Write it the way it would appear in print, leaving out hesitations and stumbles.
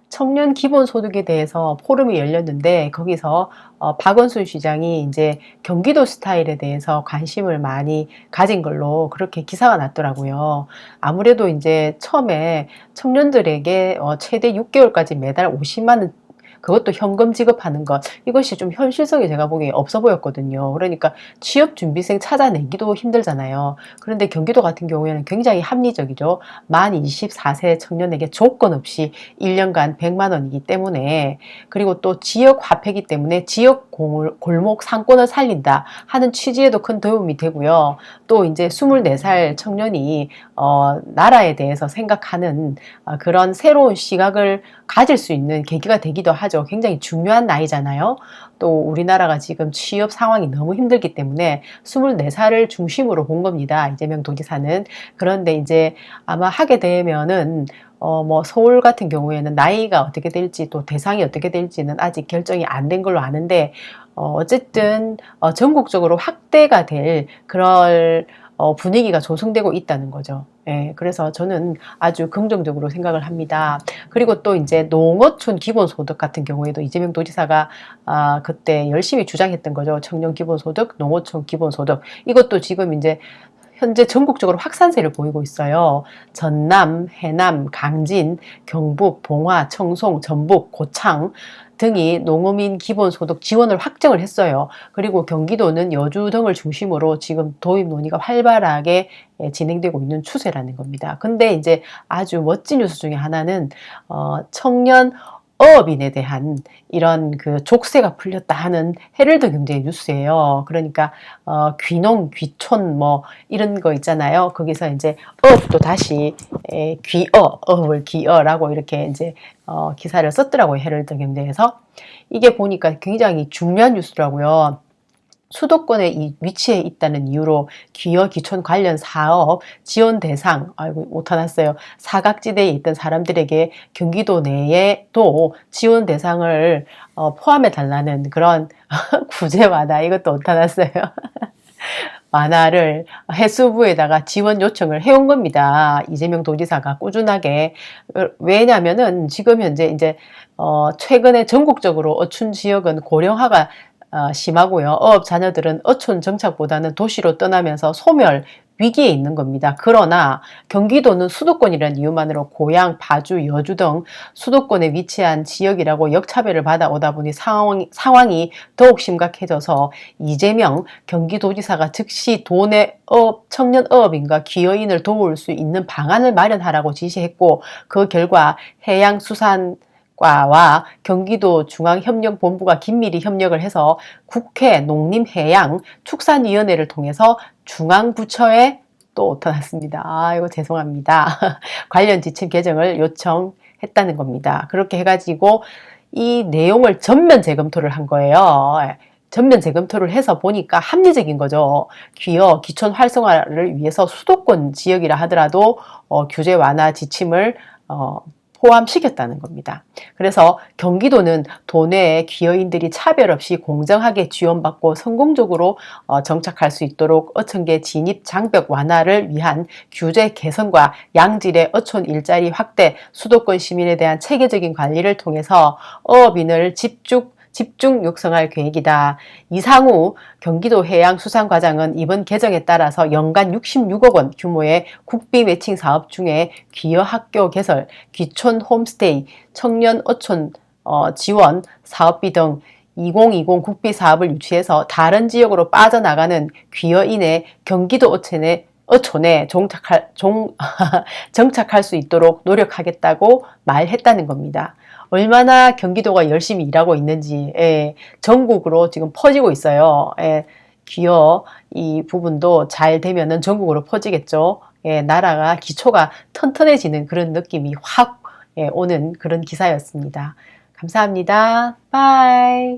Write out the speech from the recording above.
청년 기본소득에 대해서 포럼이 열렸는데 거기서 박원순 시장이 이제 경기도 스타일에 대해서 관심을 많이 가진 걸로 그렇게 기사가 났더라고요. 아무래도 이제 처음에 청년들에게 최대 6개월까지 매달 50만 원, 그것도 현금 지급하는 것, 이것이 좀 현실성이 제가 보기에 없어 보였거든요. 그러니까 취업준비생 찾아내기도 힘들잖아요. 그런데 경기도 같은 경우에는 굉장히 합리적이죠. 만 24세 청년에게 조건 없이 1년간 100만 원이기 때문에, 그리고 또 지역 화폐이기 때문에 지역 골목 상권을 살린다 하는 취지에도 큰 도움이 되고요. 또 이제 24살 청년이 나라에 대해서 생각하는 그런 새로운 시각을 가질 수 있는 계기가 되기도 하죠. 굉장히 중요한 나이잖아요. 또 우리나라가 지금 취업 상황이 너무 힘들기 때문에 24살을 중심으로 본 겁니다. 이재명 도지사는. 그런데 이제 아마 하게 되면은 뭐 서울 같은 경우에는 나이가 어떻게 될지 또 대상이 어떻게 될지는 아직 결정이 안 된 걸로 아는데 어쨌든 전국적으로 확대가 될 그런 분위기가 조성되고 있다는 거죠. 예, 그래서 저는 아주 긍정적으로 생각을 합니다. 그리고 또 이제 농어촌 기본소득 같은 경우에도 이재명 도지사가 그때 열심히 주장했던 거죠. 청년 기본소득, 농어촌 기본소득. 이것도 지금 이제 현재 전국적으로 확산세를 보이고 있어요. 전남, 해남, 강진, 경북, 봉화, 청송, 전북, 고창 등이 농어민 기본소득 지원을 확정을 했어요. 그리고 경기도는 여주 등을 중심으로 지금 도입 논의가 활발하게 진행되고 있는 추세라는 겁니다. 근데 이제 아주 멋진 뉴스 중에 하나는 청년 어업인에 대한 이런 그 족쇄가 풀렸다 하는 헤럴드 경제의 뉴스예요. 그러니까 귀농, 귀촌 뭐 이런 거 있잖아요. 거기서 이제 어업도 다시 어업을 귀어라고 이렇게 이제 기사를 썼더라고요. 헤럴드 경제에서. 이게 보니까 굉장히 중요한 뉴스더라고요. 수도권에 위치해 있다는 이유로 기여 기촌 관련 사업 지원 대상, 아이고 못하났어요. 사각지대에 있던 사람들에게 경기도 내에 또 지원 대상을 포함해 달라는 그런 구제 완화, 이것도 못하났어요. 완화를 해수부에다가 지원 요청을 해온 겁니다. 이재명 도지사가 꾸준하게. 왜냐면은 지금 현재 이제 최근에 전국적으로 어촌 지역은 고령화가 심하고요. 어업 자녀들은 어촌 정착보다는 도시로 떠나면서 소멸 위기에 있는 겁니다. 그러나 경기도는 수도권이라는 이유만으로 고양, 파주, 여주 등 수도권에 위치한 지역이라고 역차별을 받아오다 보니 상황이 더욱 심각해져서 이재명 경기도지사가 즉시 도내 청년 어업인과 기여인을 도울 수 있는 방안을 마련하라고 지시했고, 그 결과 해양수산 과와 경기도 중앙협력본부가 긴밀히 협력을 해서 국회 농림해양축산위원회를 통해서 중앙부처에 또 오타났습니다. 이거 죄송합니다. 관련 지침 개정을 요청했다는 겁니다. 그렇게 해가지고 이 내용을 전면 재검토를 한 거예요. 전면 재검토를 해서 보니까 합리적인 거죠. 기촌 활성화를 위해서 수도권 지역이라 하더라도 규제 완화 지침을 포함시켰다는 겁니다. 그래서 경기도는 도내의 기여인들이 차별 없이 공정하게 지원받고 성공적으로 정착할 수 있도록 어촌계 진입 장벽 완화를 위한 규제 개선과 양질의 어촌 일자리 확대, 수도권 시민에 대한 체계적인 관리를 통해서 어업인을 집중 육성할 계획이다. 이상우 경기도 해양수산과장은 이번 개정에 따라서 연간 66억 원 규모의 국비 매칭 사업 중에 귀여학교 개설, 귀촌 홈스테이, 청년 어촌 지원 사업비 등 2020 국비 사업을 유치해서 다른 지역으로 빠져나가는 귀여인의 경기도 어촌에 정착할 수 있도록 노력하겠다고 말했다는 겁니다. 얼마나 경기도가 열심히 일하고 있는지 전국으로 지금 퍼지고 있어요. 기여 이 부분도 잘 되면은 전국으로 퍼지겠죠. 나라가 기초가 튼튼해지는 그런 느낌이 확 오는 그런 기사였습니다. 감사합니다. 바이.